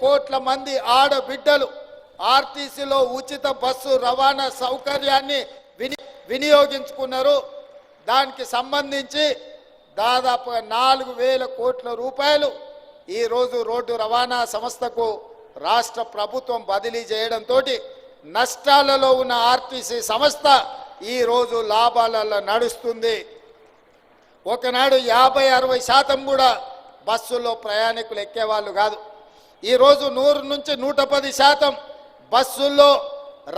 కోట్ల మంది ఆడబిడ్డలు ఆర్టీసీలో ఉచిత బస్సు రవాణా సౌకర్యాన్ని వినియోగించుకున్నారు. దానికి సంబంధించి దాదాపుగా 4,000 కోట్ల రూపాయలు ఈరోజు రోడ్డు రవాణా సంస్థకు రాష్ట్ర ప్రభుత్వం బదిలీ చేయడంతో నష్టాలలో ఉన్న ఆర్టీసీ సంస్థ ఈరోజు లాభాలలో నడుస్తుంది. ఒకనాడు 50-60% కూడా బస్సుల్లో ప్రయాణికులు ఎక్కేవాళ్ళు కాదు. ఈరోజు 100 నుంచి 110% బస్సుల్లో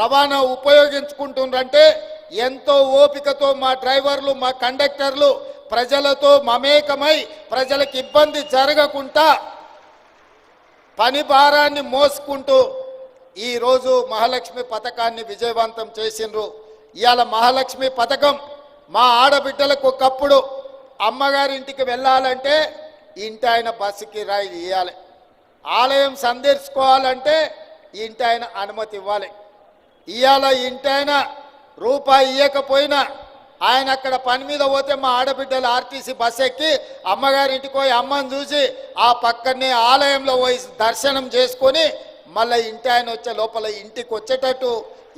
రవాణా ఉపయోగించుకుంటుండ్రంటే ఎంతో ఓపికతో మా డ్రైవర్లు మా కండక్టర్లు ప్రజలతో మమేకమై ప్రజలకు ఇబ్బంది జరగకుండా పని భారాన్ని మోసుకుంటూ ఈరోజు మహాలక్ష్మి పథకాన్ని విజయవంతం చేసిండ్రు. ఇవాళ మహాలక్ష్మి పథకం మా ఆడబిడ్డలకు ఒకప్పుడు అమ్మగారి ఇంటికి వెళ్ళాలంటే ఇంటి ఆయన బస్సు కిరాయి ఇవ్వాలి, ఆలయం సందర్శించుకోవాలంటే ఇంటి ఆయన అనుమతి ఇవ్వాలి. ఇవాళ ఇంటి ఆయన రూపాయి ఇవ్వకపోయినా ఆయన అక్కడ పని మీద పోతే మా ఆడబిడ్డలు ఆర్టీసీ బస్ ఎక్కి అమ్మగారింటికి పోయి అమ్మని చూసి ఆ పక్కనే ఆలయంలో పోయి దర్శనం చేసుకొని మళ్ళీ ఇంటి ఆయన వచ్చే లోపల ఇంటికి వచ్చేటట్టు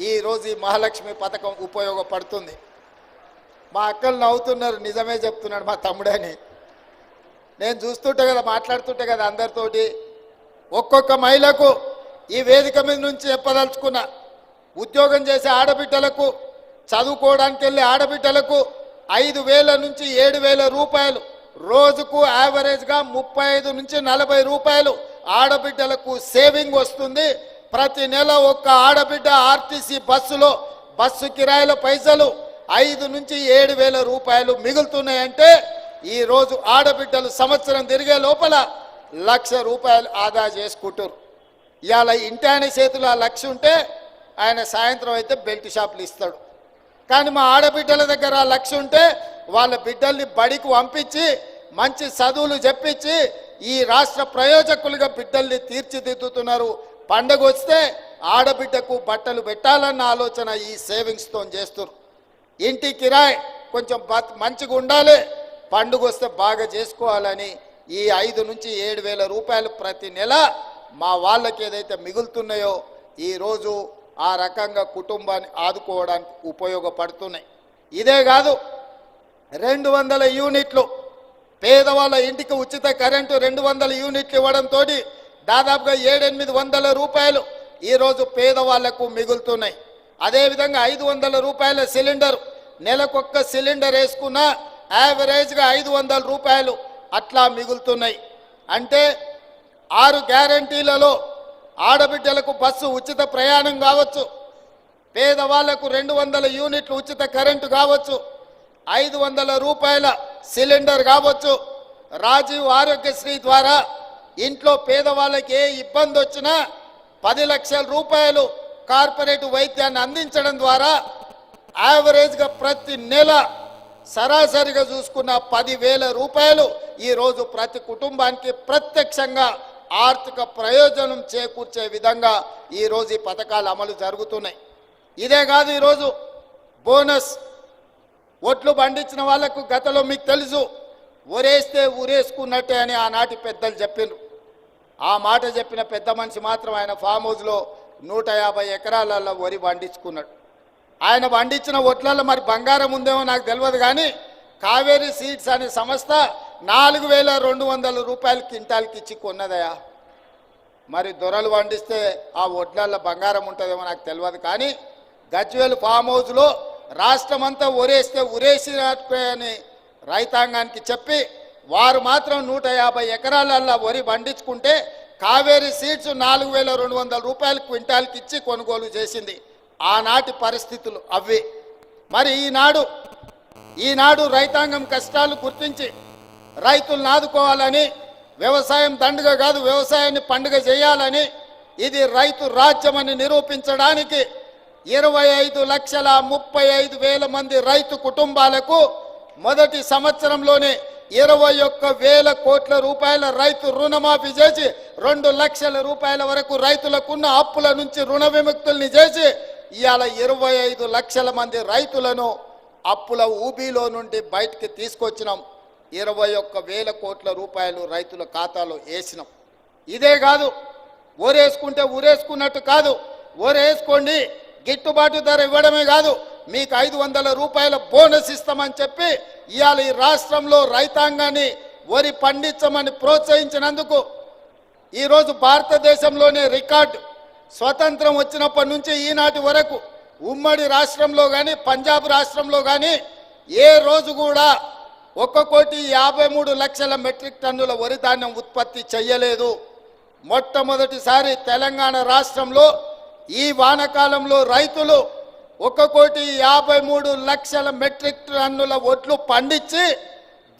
ఈరోజు ఈ మహాలక్ష్మి పథకం ఉపయోగపడుతుంది. మా అక్కలు నవ్వుతున్నారు, నిజమే చెప్తున్నాడు మా తమ్ముడని. నేను చూస్తుంటే కదా, మాట్లాడుతుంటే కదా అందరితోటి. ఒక్కొక్క మహిళకు ఈ వేదిక మీద నుంచి చెప్పదలుచుకున్న, ఉద్యోగం చేసే ఆడబిడ్డలకు, చదువుకోవడానికి వెళ్ళే ఆడబిడ్డలకు 5,000 నుంచి 7,000 రూపాయలు రోజుకు యావరేజ్గా 35 నుంచి 40 రూపాయలు ఆడబిడ్డలకు సేవింగ్ వస్తుంది. ప్రతి నెల ఒక్క ఆడబిడ్డ ఆర్టీసీ బస్సులో బస్సు కిరాయిల పైసలు 5 నుంచి 7,000 రూపాయలు మిగులుతున్నాయంటే ఈరోజు ఆడబిడ్డలు సంవత్సరం తిరిగే లోపల 1,00,000 రూపాయలు ఆదా చేసుకుంటారు. ఇవాళ ఇంటి ఆయన చేతిలో ఆ 1,00,000 ఉంటే ఆయన సాయంత్రం అయితే బెల్ట్ షాపులు ఇస్తాడు. కానీ మా ఆడబిడ్డల దగ్గర ఆ 1,00,000 ఉంటే వాళ్ళ బిడ్డల్ని బడికి పంపించి మంచి చదువులు చెప్పించి ఈ రాష్ట్ర ప్రయోజకులుగా బిడ్డల్ని తీర్చిదిద్దుతున్నారు. పండగ వస్తే ఆడబిడ్డకు బట్టలు పెట్టాలన్న ఆలోచన ఈ సేవింగ్స్తో చేస్తున్నారు. ఇంటి కిరాయి కొంచెం మంచిగా ఉండాలి, పండుగ వస్తే బాగా చేసుకోవాలని ఈ 5 నుంచి 7,000 రూపాయలు ప్రతి నెల మా వాళ్ళకి ఏదైతే మిగులుతున్నాయో ఈరోజు ఆ రకంగా కుటుంబాన్ని ఆదుకోవడానికి ఉపయోగపడుతున్నాయి. ఇదే కాదు, 200 యూనిట్లు పేదవాళ్ళ ఇంటికి ఉచిత కరెంటు 200 యూనిట్లు ఇవ్వడంతో దాదాపుగా 700-800 రూపాయలు ఈరోజు పేదవాళ్లకు మిగులుతున్నాయి. అదేవిధంగా 500 రూపాయల సిలిండర్, నెలకొక్క సిలిండర్ వేసుకున్నా యావరేజ్గా 500 రూపాయలు అట్లా మిగులుతున్నాయి. అంటే 6 గ్యారంటీలలో ఆడబిడ్డలకు బస్సు ఉచిత ప్రయాణం కావచ్చు, పేదవాళ్లకు 200 యూనిట్లు ఉచిత కరెంటు కావచ్చు, 500 రూపాయల సిలిండర్ కావచ్చు, రాజీవ్ ఆరోగ్యశ్రీ ద్వారా ఇంట్లో పేదవాళ్ళకి ఏ ఇబ్బంది వచ్చినా 10 లక్షల రూపాయలు కార్పొరేట్ వైద్యాన్ని అందించడం ద్వారా యావరేజ్గా ప్రతి నెల సరాసరిగా చూసుకున్న 10,000 రూపాయలు ఈరోజు ప్రతి కుటుంబానికి ప్రత్యక్షంగా ఆర్థిక ప్రయోజనం చేకూర్చే విధంగా ఈరోజు ఈ పథకాలు అమలు జరుగుతున్నాయి. ఇదే కాదు, ఈరోజు బోనస్ ఒట్లు పండించిన వాళ్లకు గతంలో మీకు తెలుసు ఊరేస్తే ఊరేసుకున్నట్టే అని ఆనాటి పెద్దలు చెప్పినారు. ఆ మాట చెప్పిన పెద్ద మనిషి మాత్రం ఆయన ఫామ్ హౌస్లో 150 ఎకరాలలో వరి పండించుకున్నాడు. ఆయన పండించిన ఒట్లలో మరి బంగారం ఉందేమో నాకు తెలియదు, కానీ కావేరీ సీడ్స్ అనే సంస్థ 4,200 రూపాయలు క్వింటాల్కి ఇచ్చి కొన్నదయా. మరి దొరలు పండిస్తే ఆ ఒట్లలో బంగారం ఉంటుందేమో నాకు తెలియదు, కానీ గజ్వేల్ ఫామ్ హౌస్లో రాష్ట్రమంతా ఊరేస్తే ఊరేసినట్టే అని రైతాంగానికి చెప్పి వారు మాత్రం 150 ఎకరాలల్లో వరి పండించుకుంటే కావేరీ సీడ్స్ 4,200 రూపాయలు క్వింటాల్కి ఇచ్చి కొనుగోలు చేసింది. ఆనాటి పరిస్థితులు అవి. మరి ఈనాడు రైతాంగం కష్టాలు గుర్తించి రైతులను ఆదుకోవాలని, వ్యవసాయం దండుగ కాదు వ్యవసాయాన్ని పండుగ చేయాలని, ఇది రైతు రాజ్యమని నిరూపించడానికి 25,35,000 మంది రైతు కుటుంబాలకు మొదటి సంవత్సరంలోనే 21,000 కోట్ల రూపాయల రైతు రుణమాఫీ చేసి 2 లక్షల రూపాయల వరకు రైతులకున్న అప్పుల నుంచి రుణ విముక్తుల్ని చేసి ఇవాళ 25 లక్షల మంది రైతులను అప్పుల ఊబిలో నుండి బయటికి తీసుకొచ్చినాం. 21,000 కోట్ల రూపాయలు రైతుల ఖాతాలో వేసినాం. ఇదే కాదు, ఓరేసుకుంటే ఊరేసుకున్నట్టు కాదు. ఓరేసుకోండి, గిట్టుబాటు ధర ఇవ్వడమే కాదు, మీకు 500 రూపాయల బోనస్ ఇస్తామని చెప్పి ఇవాళ ఈ రాష్ట్రంలో రైతాంగాన్ని వరి పండించమని ప్రోత్సహించినందుకు ఈరోజు భారతదేశంలోనే రికార్డు. స్వతంత్రం వచ్చినప్పటి నుంచి ఈనాటి వరకు ఉమ్మడి రాష్ట్రంలో కానీ పంజాబ్ రాష్ట్రంలో కానీ ఏ రోజు కూడా 1,53,00,000 మెట్రిక్ టన్నుల వరి ధాన్యం ఉత్పత్తి చేయలేదు. మొట్టమొదటిసారి తెలంగాణ రాష్ట్రంలో ఈ వానాకాలంలో రైతులు 1,53,00,000 మెట్రిక్ టన్నుల వడ్లు పండించి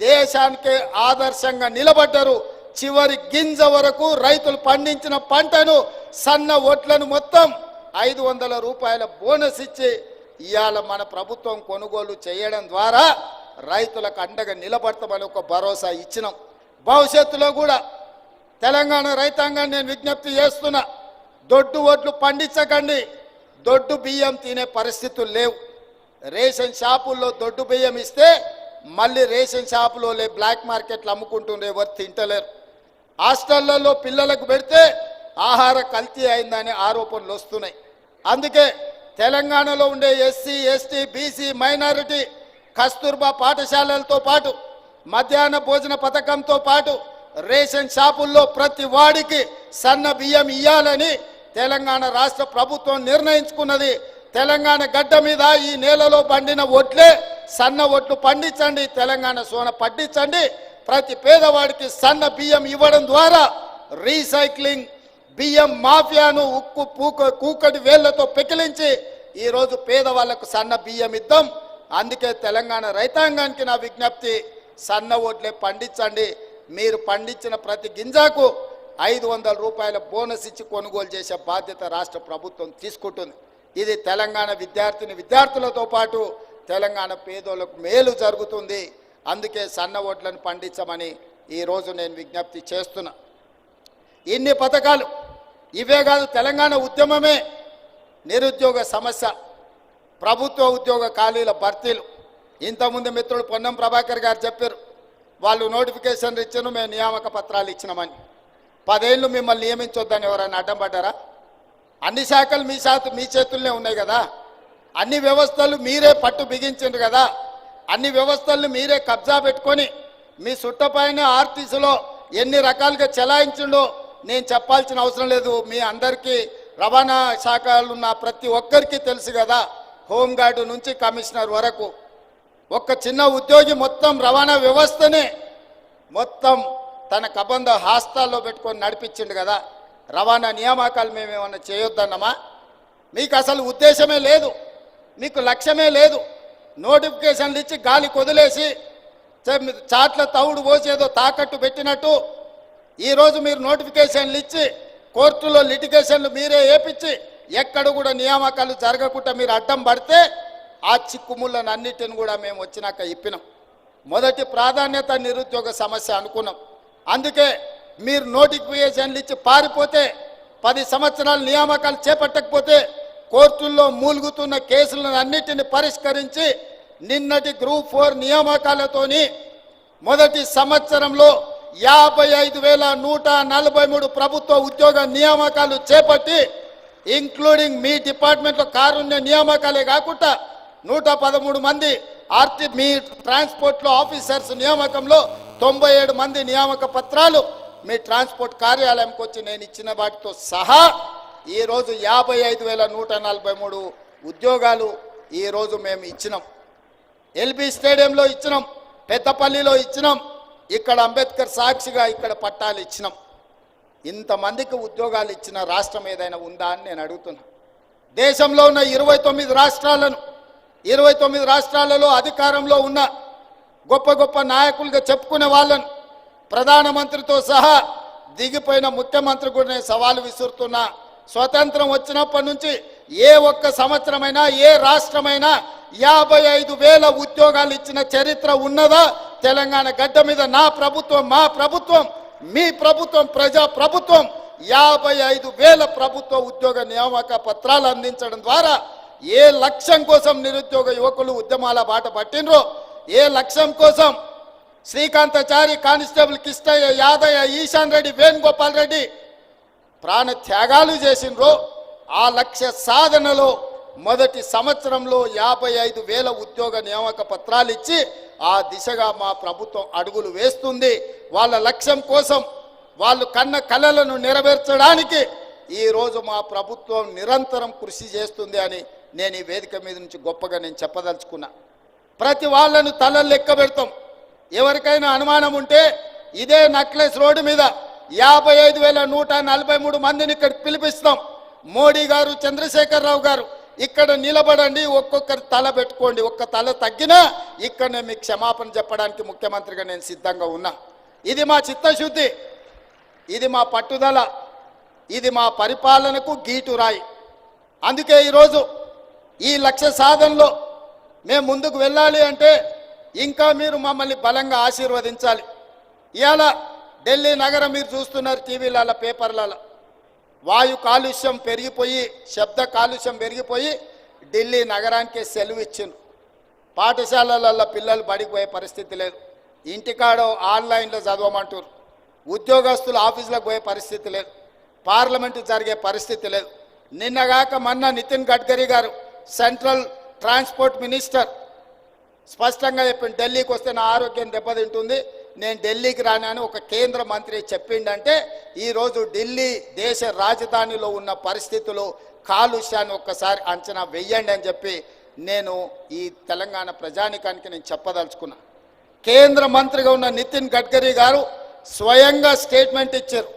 దేశానికి ఆదర్శంగా నిలబడ్డారు. చివరి గింజ వరకు రైతులు పండించిన పంటను సన్న వడ్లను మొత్తం 500 రూపాయల బోనస్ ఇచ్చి ఇవాళ మన ప్రభుత్వం కొనుగోలు చేయడం ద్వారా రైతులకు అండగా నిలబడతామని ఒక భరోసా ఇచ్చినాం. భవిష్యత్తులో కూడా తెలంగాణ రైతాంగాన్ని నేను విజ్ఞప్తి చేస్తున్నా, దొడ్డు వడ్లు పండించకండి, దొడ్డు బియ్యం తినే పరిస్థితులు లేవు. రేషన్ షాపుల్లో దొడ్డు బియ్యం ఇస్తే మళ్ళీ రేషన్ షాపులో బ్లాక్ మార్కెట్లు అమ్ముకుంటుండే, ఎవరు తింటలేరు. హాస్టళ్లలో పిల్లలకు పెడితే ఆహార కల్తీ అయిందనే ఆరోపణలు వస్తున్నాయి. అందుకే తెలంగాణలో ఉండే SC, ST, BC, minority Kasturba పాఠశాలలతో పాటు మధ్యాహ్న భోజన పథకంతో పాటు రేషన్ షాపుల్లో ప్రతి వాడికి సన్న బియ్యం ఇయ్యాలని తెలంగాణ రాష్ట్ర ప్రభుత్వం నిర్ణయించుకున్నది. తెలంగాణ గడ్డ మీద ఈ నేలలో పండిన వడ్లే సన్న వడ్లు పండించండి, తెలంగాణ సోన పండించండి. ప్రతి పేదవాడికి సన్న బియ్యం ఇవ్వడం ద్వారా రీసైక్లింగ్ బియ్యం మాఫియాను ఉక్కు కూకటి వేళ్లతో పెకిలించి ఈరోజు పేదవాళ్లకు సన్న బియ్యం ఇద్దాం. అందుకే తెలంగాణ రైతాంగానికి నా విజ్ఞప్తి, సన్న వడ్లే పండించండి. మీరు పండించిన ప్రతి గింజకు 500 రూపాయల బోనస్ ఇచ్చి కొనుగోలు చేసే బాధ్యత రాష్ట్ర ప్రభుత్వం తీసుకుంటుంది. ఇది తెలంగాణ విద్యార్థులతో పాటు తెలంగాణ పేదోళ్లకు మేలు జరుగుతుంది. అందుకే సన్న వడ్లను పండించమని ఈరోజు నేను విజ్ఞప్తి చేస్తున్నా. ఇన్ని పథకాలు ఇవే కాదు, తెలంగాణ ఉద్యమమే నిరుద్యోగ సమస్య, ప్రభుత్వ ఉద్యోగ ఖాళీల భర్తీలు. ఇంతకుముందు మిత్రుడు పొన్నం ప్రభాకర్ గారు చెప్పారు, వాళ్ళు నోటిఫికేషన్లు ఇచ్చారు, మేము నియామక పత్రాలు ఇచ్చినామని. 10 ఏళ్ళు మిమ్మల్ని నియమించొద్దని ఎవరైనా అడ్డం పడ్డారా? అన్ని శాఖలు మీ చేతుల్లోనే ఉన్నాయి కదా, అన్ని వ్యవస్థలు మీరే పట్టు బిగించారు కదా, అన్ని వ్యవస్థలను మీరే కబ్జా పెట్టుకొని మీ సుట్టపైన ఆర్టీసీలో ఎన్ని రకాలుగా చెలాయించిండో నేను చెప్పాల్సిన అవసరం లేదు. మీ అందరికీ రవాణా శాఖలు ఉన్న ప్రతి ఒక్కరికి తెలుసు కదా, హోంగార్డు నుంచి కమిషనర్ వరకు. ఒక్క చిన్న ఉద్యోగి మొత్తం రవాణా వ్యవస్థనే మొత్తం తన కబంధ హాస్తాల్లో పెట్టుకొని నడిపించిండు కదా. రవాణా నియామకాలు మేమేమన్నా చేయొద్దన్నమా? మీకు అసలు ఉద్దేశమే లేదు, మీకు లక్ష్యమే లేదు. నోటిఫికేషన్లు ఇచ్చి గాలి కొదిలేసి చాట్ల తవుడు పోసేదో తాకట్టు పెట్టినట్టు ఈరోజు మీరు నోటిఫికేషన్లు ఇచ్చి కోర్టులో లిటిగేషన్లు మీరే వేపించి ఎక్కడ కూడా నియామకాలు జరగకుండా మీరు అడ్డం పడితే ఆ చిక్కుముళ్ళను అన్నిటిని కూడా మేము వచ్చినాక ఇప్పినాం. మొదటి ప్రాధాన్యత నిరుద్యోగ సమస్య అనుకున్నాం. అందుకే మీరు నోటిఫికేషన్లు ఇచ్చి పారిపోతే 10 సంవత్సరాలు నియామకాలు చేపట్టకపోతే కోర్టుల్లో మూలుగుతున్న కేసులను అన్నిటిని పరిష్కరించి నిన్నటి గ్రూప్ 4 నియామకాలతోని మొదటి సంవత్సరంలో 55,143 ప్రభుత్వ ఉద్యోగ నియామకాలు చేపట్టి ఇంక్లూడింగ్ మీ డిపార్ట్మెంట్లో కారుణ్య నియామకాలే కాకుండా 113 మంది మీ ట్రాన్స్పోర్ట్లో ఆఫీసర్స్ నియామకంలో 97 మంది నియామక పత్రాలు మీ ట్రాన్స్పోర్ట్ కార్యాలయంకి వచ్చి నేను ఇచ్చిన వాటితో సహా ఈరోజు 55,143 ఉద్యోగాలు ఈరోజు మేము ఇచ్చినాం. ఎల్బీ స్టేడియంలో ఇచ్చినాం, పెద్దపల్లిలో ఇచ్చినాం, ఇక్కడ అంబేద్కర్ సాక్షిగా ఇక్కడ పట్టాలు ఇచ్చినాం. ఇంతమందికి ఉద్యోగాలు ఇచ్చిన రాష్ట్రం ఏదైనా ఉందా అని నేను అడుగుతున్నా. దేశంలో ఉన్న 29 రాష్ట్రాలలో అధికారంలో ఉన్న గొప్ప గొప్ప నాయకులుగా చెప్పుకునే వాళ్ళను ప్రధానమంత్రితో సహా దిగిపోయిన ముఖ్యమంత్రి కూడా నేను సవాలు విసురుతున్నా. స్వతంత్రం వచ్చినప్పటి నుంచి ఏ ఒక్క సంవత్సరమైనా ఏ రాష్ట్రమైనా 55,000 ఉద్యోగాలు ఇచ్చిన చరిత్ర ఉన్నదా? తెలంగాణ గడ్డ మీద నా ప్రభుత్వం, మా ప్రభుత్వం, మీ ప్రభుత్వం, ప్రజా ప్రభుత్వం 55,000 ప్రభుత్వ ఉద్యోగ నియామక పత్రాలు అందించడం ద్వారా ఏ లక్ష్యం కోసం నిరుద్యోగ యువకులు ఉద్యమాల బాట పట్టినరో, ఏ లక్ష్యం కోసం శ్రీకాంతాచారి, కానిస్టేబుల్ కిష్టయ్య, యాదయ్య, ఈశాన్ రెడ్డి, వేణుగోపాల్ రెడ్డి ప్రాణ త్యాగాలు చేసినరో ఆ లక్ష్య సాధనలో మొదటి సంవత్సరంలో 55,000 ఉద్యోగ నియామక పత్రాలు ఇచ్చి ఆ దిశగా మా ప్రభుత్వం అడుగులు వేస్తుంది. వాళ్ళ లక్ష్యం కోసం వాళ్ళు కన్న కలలను నెరవేర్చడానికి ఈరోజు మా ప్రభుత్వం నిరంతరం కృషి చేస్తుంది అని నేను ఈ వేదిక మీద నుంచి గొప్పగా నేను చెప్పదలుచుకున్నా. ప్రతి వాళ్ళను తలలు లెక్క పెడతాం. ఎవరికైనా అనుమానం ఉంటే ఇదే నక్లెస్ రోడ్డు మీద 55,143 మందిని ఇక్కడ పిలిపిస్తాం. మోడీ గారు, చంద్రశేఖరరావు గారు ఇక్కడ నిలబడండి, ఒక్కొక్కరి తల పెట్టుకోండి. ఒక్క తల తగ్గినా ఇక్కడనే మీకు క్షమాపణ చెప్పడానికి ముఖ్యమంత్రిగా నేను సిద్ధంగా ఉన్నా. ఇది మా చిత్తశుద్ధి, ఇది మా పట్టుదల, ఇది మా పరిపాలనకు గీటురాయి. అందుకే ఈరోజు ఈ లక్ష్య సాధనలో మేము ముందుకు వెళ్ళాలి అంటే ఇంకా మీరు మమ్మల్ని బలంగా ఆశీర్వదించాలి. ఇవాళ ఢిల్లీ నగరం మీరు చూస్తున్నారు టీవీలలో, పేపర్లలో, వాయు కాలుష్యం పెరిగిపోయి, శబ్ద కాలుష్యం పెరిగిపోయి ఢిల్లీ నగరానికే సెలవు ఇచ్చిండ్రు. పాఠశాలలలో పిల్లలు బడికి పోయే పరిస్థితి లేదు. ఇంటికాడ ఆన్లైన్లో చదవమంటారు. ఉద్యోగస్తులు ఆఫీసులకు పోయే పరిస్థితి లేదు. పార్లమెంటు జరిగే పరిస్థితి లేదు. నిన్నగాక మొన్న నితిన్ గడ్కరీ గారు, సెంట్రల్ ట్రాన్స్పోర్ట్ మినిస్టర్, స్పష్టంగా చెప్పిండు, ఢిల్లీకి వస్తే నా ఆరోగ్యం దెబ్బతింటుంది, నేను ఢిల్లీకి రానని ఒక కేంద్ర మంత్రి చెప్పిండంటే ఈరోజు ఢిల్లీ దేశ రాజధానిలో ఉన్న పరిస్థితులు, కాలుష్యాన్ని ఒక్కసారి అంచనా వెయ్యండి అని చెప్పి నేను ఈ తెలంగాణ ప్రజానికానికి నేను చెప్పదలుచుకున్నా. కేంద్ర మంత్రిగా ఉన్న నితిన్ గడ్కరీ గారు స్వయంగా స్టేట్మెంట్ ఇచ్చారు.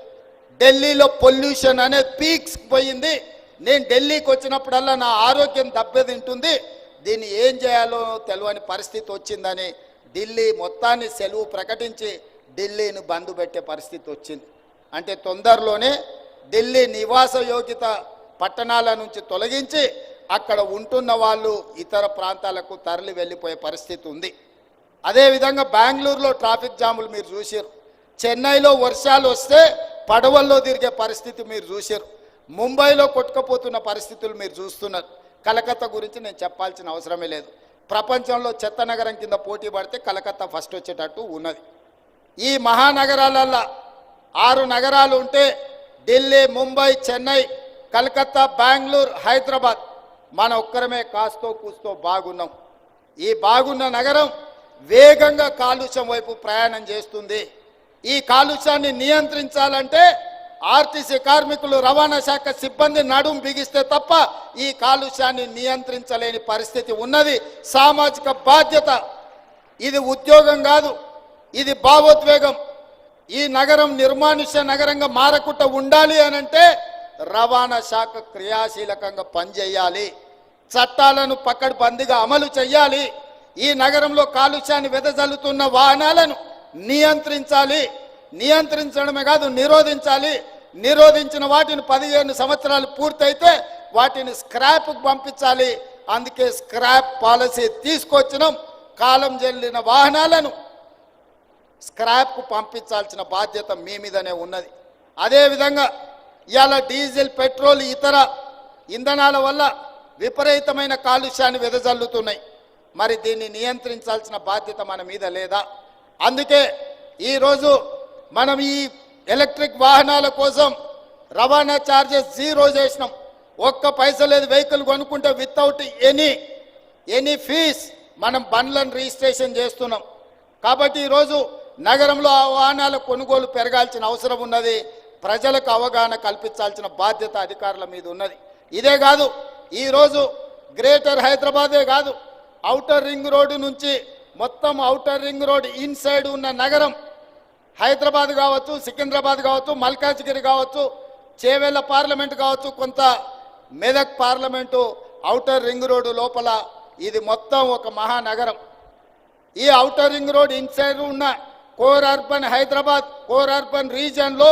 ఢిల్లీలో పొల్యూషన్ అనేది పీక్స్ పోయింది, నేను ఢిల్లీకి వచ్చినప్పుడల్లా నా ఆరోగ్యం దెబ్బతింటుంది, దీన్ని ఏం చేయాలో తెలియని పరిస్థితి వచ్చిందని ఢిల్లీ మొత్తాన్ని సెలవు ప్రకటించి ఢిల్లీని బంద్ పెట్టే పరిస్థితి వచ్చింది. అంటే తొందరలోనే ఢిల్లీ నివాస యోగ్యత పట్టణాల నుంచి తొలగించి అక్కడ ఉంటున్న వాళ్ళు ఇతర ప్రాంతాలకు తరలి వెళ్ళిపోయే పరిస్థితి ఉంది. అదేవిధంగా బెంగళూరులో ట్రాఫిక్ జాములు మీరు చూసారు. చెన్నైలో వర్షాలు వస్తే పడవల్లో తిరిగే పరిస్థితి మీరు చూసారు. ముంబైలో కొట్టుకుపోతున్న పరిస్థితులు మీరు చూస్తున్నారు. కలకత్తా గురించి నేను చెప్పాల్సిన అవసరమే లేదు. ప్రపంచంలో చెత్త నగరం కింద పోటీ పడితే కలకత్తా ఫస్ట్ వచ్చేటట్టు ఉన్నది. ఈ మహానగరాలల్లో 6 నగరాలు ఉంటే ఢిల్లీ, ముంబై, చెన్నై, కలకత్తా, బెంగళూరు, హైదరాబాద్ మన ఒక్కరమే కాస్తో కూస్తో బాగున్నాం. ఈ బాగున్న నగరం వేగంగా కాలుష్యం వైపు ప్రయాణం చేస్తుంది. ఈ కాలుష్యాన్ని నియంత్రించాలంటే ఆర్టీసీ కార్మికులు, రవాణా శాఖ సిబ్బంది నడుం బిగిస్తే తప్ప ఈ కాలుష్యాన్ని నియంత్రించలేని పరిస్థితి ఉన్నది. సామాజిక బాధ్యత, ఇది ఉద్యోగం కాదు, ఇది భావోద్వేగం. ఈ నగరం నిర్మానుష్య నగరంగా మారకుండా ఉండాలి అనంటే రవాణా శాఖ క్రియాశీలకంగా పనిచేయాలి, చట్టాలను పకడ్బందీగా అమలు చేయాలి. ఈ నగరంలో కాలుష్యాన్ని వెదజల్లుతున్న వాహనాలను నియంత్రించాలి. నియంత్రించడమే కాదు, నిరోధించాలి. నిరోధించిన వాటిని 15 సంవత్సరాలు పూర్తయితే వాటిని స్క్రాప్కు పంపించాలి. అందుకే స్క్రాప్ పాలసీ తీసుకొచ్చినాం. కాలం చెల్లిన వాహనాలను స్క్రాప్కు పంపించాల్సిన బాధ్యత మీ మీదనే ఉన్నది. అదేవిధంగా ఇవాళ డీజిల్, పెట్రోల్, ఇతర ఇంధనాల వల్ల విపరీతమైన కాలుష్యాన్ని వెదజల్లుతున్నాయి. మరి దీన్ని నియంత్రించాల్సిన బాధ్యత మన మీద లేదా? అందుకే ఈరోజు మనం ఈ ఎలక్ట్రిక్ వాహనాల కోసం రవాణా ఛార్జెస్ 0 చేసినాం. ఒక్క పైసా లేదు. వెహికల్ కొనుక్కుంటే వితౌట్ ఎనీ ఫీజ్ మనం బండ్లను రిజిస్ట్రేషన్ చేస్తున్నాం. కాబట్టి ఈరోజు నగరంలో ఆ వాహనాల కొనుగోలు పెరగాల్సిన అవసరం ఉన్నది. ప్రజలకు అవగాహన కల్పించాల్సిన బాధ్యత అధికారుల మీద ఉన్నది. ఇదే కాదు, ఈరోజు గ్రేటర్ హైదరాబాదే కాదు, ఔటర్ రింగ్ రోడ్డు నుంచి మొత్తం ఔటర్ రింగ్ రోడ్ ఇన్సైడ్ ఉన్న నగరం హైదరాబాద్ కావచ్చు, సికింద్రాబాద్ కావచ్చు, మల్కాజ్గిరి కావచ్చు, చేవెళ్ళ పార్లమెంటు కావచ్చు, కొంత Medak parliament outer ring road లోపల ఇది మొత్తం ఒక మహానగరం. ఈ ఔటర్ రింగ్ రోడ్ ఇన్సైడ్ ఉన్న core urban Hyderabad, core urban రీజియన్లో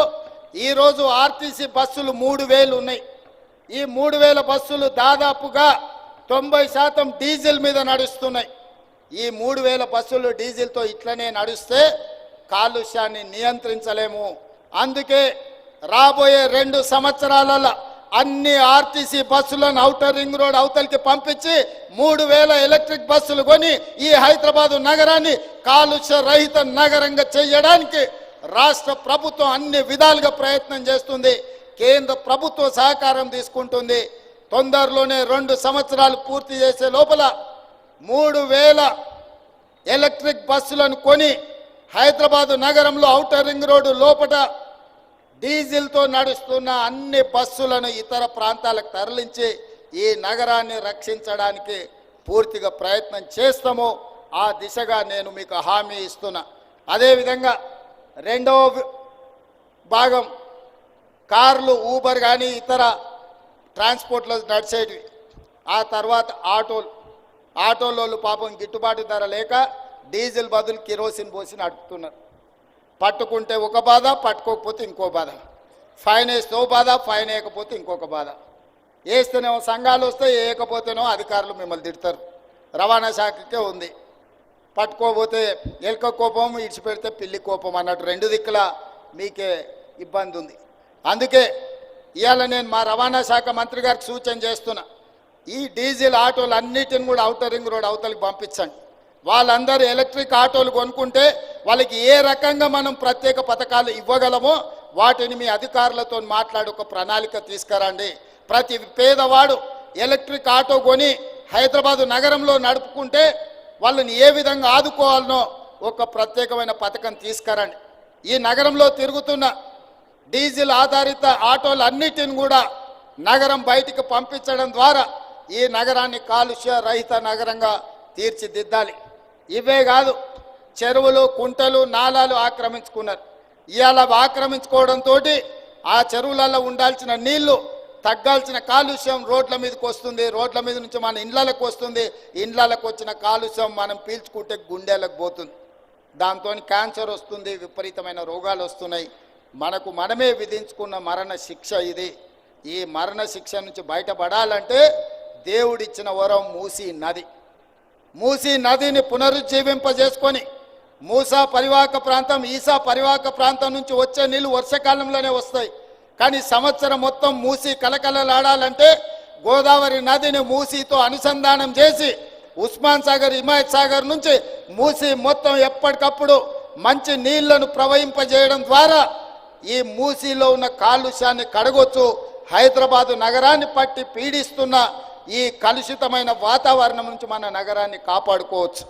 ఈరోజు ఆర్టీసీ బస్సులు 3,000 ఉన్నాయి. ఈ 3,000 బస్సులు దాదాపుగా 90% డీజిల్ మీద నడుస్తున్నాయి. ఈ 3,000 బస్సులు డీజిల్తో ఇట్లనే నడుస్తే కాలుష్యాన్ని నియంత్రించలేము. అందుకే రాబోయే 2 సంవత్సరాలలో అన్ని ఆర్టీసీ బస్సులను ఔటర్ రింగ్ రోడ్ అవతలికి పంపించి 3,000 ఎలక్ట్రిక్ బస్సులు కొని ఈ హైదరాబాదు నగరాన్ని కాలుష్య రహిత నగరంగా చేయడానికి రాష్ట్ర ప్రభుత్వం అన్ని విధాలుగా ప్రయత్నం చేస్తుంది. కేంద్ర ప్రభుత్వ సహకారం తీసుకుంటుంది. తొందరలోనే 2 సంవత్సరాలు పూర్తి చేసే లోపల 3000 ఎలక్ట్రిక్ బస్సులను కొని హైదరాబాదు నగరంలో ఔటర్ రింగ్ రోడ్డు లోపల డీజిల్తో నడుస్తున్న అన్ని బస్సులను ఇతర ప్రాంతాలకు తరలించి ఈ నగరాన్ని రక్షించడానికి పూర్తిగా ప్రయత్నం చేస్తాము. ఆ దిశగా నేను మీకు హామీ ఇస్తున్నా. అదేవిధంగా రెండవ భాగం కార్లు, ఊబర్ కానీ ఇతర ట్రాన్స్పోర్ట్లో నడిచేటివి. ఆ తర్వాత ఆటోలోళ్ళు పాపం గిట్టుబాటు ధర లేక డీజిల్ బదులు కిరోసిన్ పోసి నడుపుతున్నారు. పట్టుకుంటే ఒక బాధ, పట్టుకోకపోతే ఇంకో బాధ. ఫైన్ వేస్తే ఓ బాధ, ఫైన్ వేయకపోతే ఇంకొక బాధ. వేస్తేనేమో సంఘాలు వస్తాయి, వేయకపోతేనో అధికారులు మిమ్మల్ని తిడతారు. రవాణా శాఖకే ఉంది. పట్టుకోకపోతే ఎలక కోపం, ఇడిచిపెడితే పిల్లి కోపం అన్నట్టు 2 దిక్కుల మీకే ఇబ్బంది ఉంది. అందుకే ఇవాళ నేను మా రవాణా శాఖ మంత్రి గారికి సూచన చేస్తున్నా, ఈ డీజిల్ ఆటోలు అన్నిటిని కూడా ఔటర్ రింగ్ రోడ్ అవతలికి పంపించండి. వాళ్ళందరూ ఎలక్ట్రిక్ ఆటోలు కొనుక్కుంటే వాళ్ళకి ఏ రకంగా మనం ప్రత్యేక పథకాలు ఇవ్వగలమో వాటిని మీ అధికారులతో మాట్లాడి ఒక ప్రణాళిక తీసుకురండి. ప్రతి పేదవాడు ఎలక్ట్రిక్ ఆటో కొని హైదరాబాదు నగరంలో నడుపుకుంటే వాళ్ళని ఏ విధంగా ఆదుకోవాలనో ఒక ప్రత్యేకమైన పథకం తీసుకురండి. ఈ నగరంలో తిరుగుతున్న డీజిల్ ఆధారిత ఆటోలు అన్నిటిని కూడా నగరం బయటికి పంపించడం ద్వారా ఈ నగరాన్ని కాలుష్య రహిత నగరంగా తీర్చిదిద్దాలి. ఇవే కాదు, చెరువులు, కుంటలు, నాలాలు ఆక్రమించుకున్నారు. ఇవాళ ఆక్రమించుకోవడంతో ఆ చెరువులలో ఉండాల్సిన నీళ్లు, తగ్గాల్సిన కాలుష్యం రోడ్ల మీదకి వస్తుంది. రోడ్ల మీద నుంచి మన ఇండ్లకు వస్తుంది. ఇండ్లకు వచ్చిన కాలుష్యం మనం పీల్చుకుంటే గుండెలకు పోతుంది. దాంతో క్యాన్సర్ వస్తుంది, విపరీతమైన రోగాలు వస్తున్నాయి. మనకు మనమే విధించుకున్న మరణ శిక్ష ఇది. ఈ మరణ శిక్ష నుంచి బయటపడాలంటే దేవుడిచ్చిన వరం మూసీ నది. మూసీ నదిని పునరుజ్జీవింపజేసుకొని మూసా పరివాహక ప్రాంతం, ఈసా పరివాహక ప్రాంతం నుంచి వచ్చే నీళ్ళు వర్షాకాలంలోనే వస్తాయి. కానీ సంవత్సరం మొత్తం మూసీ కలకలలాడాలంటే గోదావరి నదిని మూసీతో అనుసంధానం చేసి ఉస్మాన్ సాగర్, హిమాయత్ సాగర్ నుంచి మూసీ మొత్తం ఎప్పటికప్పుడు మంచి నీళ్లను ప్రవహింపజేయడం ద్వారా ఈ మూసీలో ఉన్న కాలుష్యాన్ని కడగొచ్చు. హైదరాబాదు నగరాన్ని పట్టి పీడిస్తున్న ఈ కలుషితమైన వాతావరణం నుంచి మన నగరాన్ని కాపాడుకోవచ్చు.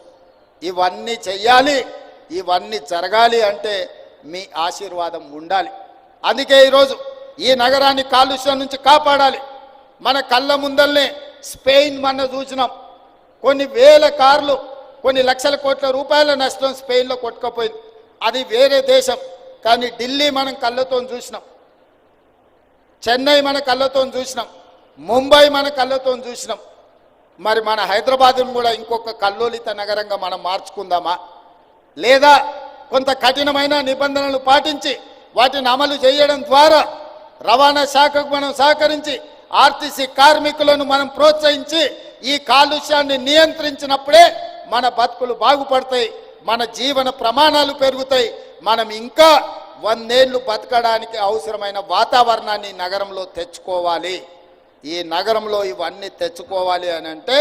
ఇవన్నీ చెయ్యాలి, ఇవన్నీ జరగాలి అంటే మీ ఆశీర్వాదం ఉండాలి. అందుకే ఈరోజు ఈ నగరాన్ని కాలుష్యం నుంచి కాపాడాలి. మన కళ్ళ ముందల్నే స్పెయిన్ మన చూసినాం. కొన్ని వేల కార్లు, కొన్ని లక్షల కోట్ల రూపాయల నష్టం స్పెయిన్లో కొట్టుకపోయింది. అది వేరే దేశం. కానీ ఢిల్లీ మనం కళ్ళతో చూసినాం, చెన్నై మన కళ్ళతో చూసినాం, ముంబై మన కళ్ళతో చూసినాం. మరి మన హైదరాబాద్ను కూడా ఇంకొక కల్లోలిత నగరంగా మనం మార్చుకుందామా? లేదా కొంత కఠినమైన నిబంధనలు పాటించి వాటిని అమలు చేయడం ద్వారా రవాణా శాఖకు మనం సహకరించి ఆర్టీసీ కార్మికులను మనం ప్రోత్సహించి ఈ కాలుష్యాన్ని నియంత్రించినప్పుడే మన బతుకులు బాగుపడతాయి, మన జీవన ప్రమాణాలు పెరుగుతాయి. మనం ఇంకా 100 ఏళ్ళు బతకడానికి అవసరమైన వాతావరణాన్ని నగరంలో తెచ్చుకోవాలి. ఈ నగరంలో ఇవన్నీ తెచ్చుకోవాలి అని అంటే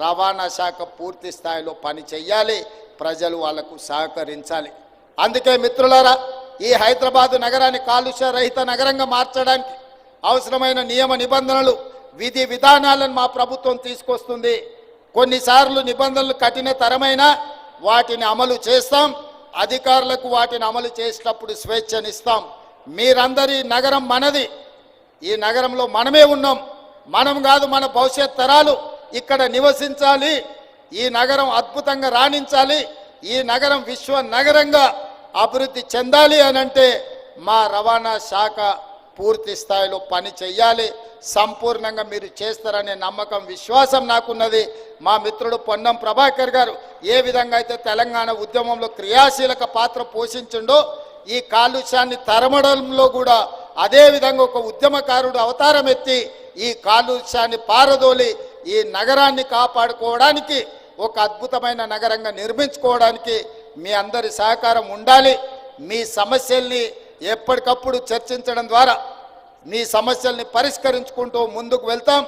రవాణా శాఖ పూర్తి స్థాయిలో పని చేయాలి, ప్రజలు వాళ్లకు సహకరించాలి. అందుకే మిత్రులారా, ఈ హైదరాబాదు నగరాన్ని కాలుష్య రహిత నగరంగా మార్చడానికి అవసరమైన నియమ నిబంధనలు, విధి విధానాలను మా ప్రభుత్వం తీసుకొస్తుంది. కొన్నిసార్లు నిబంధనలు కఠినతరమైన వాటిని అమలు చేస్తాం. అధికారులకు వాటిని అమలు చేసేటప్పుడు స్వేచ్ఛనిస్తాం. మీరందరి నగరం మనది. ఈ నగరంలో మనమే ఉన్నాం. మనం కాదు, మన భవిష్యత్ తరాలు ఇక్కడ నివసించాలి. ఈ నగరం అద్భుతంగా రాణించాలి. ఈ నగరం విశ్వ నగరంగా అభివృద్ధి చెందాలి అనంటే మా రవాణా శాఖ పూర్తి స్థాయిలో పని చెయ్యాలి. సంపూర్ణంగా మీరు చేస్తారనే నమ్మకం, విశ్వాసం నాకున్నది. మా మిత్రుడు పొన్నం ప్రభాకర్ గారు ఏ విధంగా అయితే తెలంగాణ ఉద్యమంలో క్రియాశీలక పాత్ర పోషించిండో ఈ కాలుష్యాన్ని తరమడంలో కూడా అదే విధంగా ఒక ఉద్యమకారుడు అవతారం ఎత్తి ఈ కాలుష్యాన్ని పారదోలి ఈ నగరాన్ని కాపాడుకోవడానికి, ఒక అద్భుతమైన నగరంగా నిర్మించుకోవడానికి మీ అందరి సహకారం ఉండాలి. మీ సమస్యల్ని ఎప్పటికప్పుడు చర్చించడం ద్వారా మీ సమస్యల్ని పరిష్కరించుకుంటూ ముందుకు వెళ్తాం.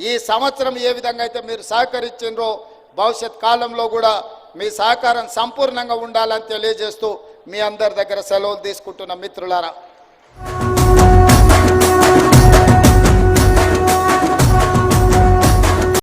ఈ సంవత్సరం ఏ విధంగా అయితే మీరు సహకరించిండ్రో భవిష్యత్ కాలంలో కూడా మీ సహకారం సంపూర్ణంగా ఉండాలని తెలియజేస్తూ మీ అందరి దగ్గర సెలవులు తీసుకుంటున్న మిత్రులారా.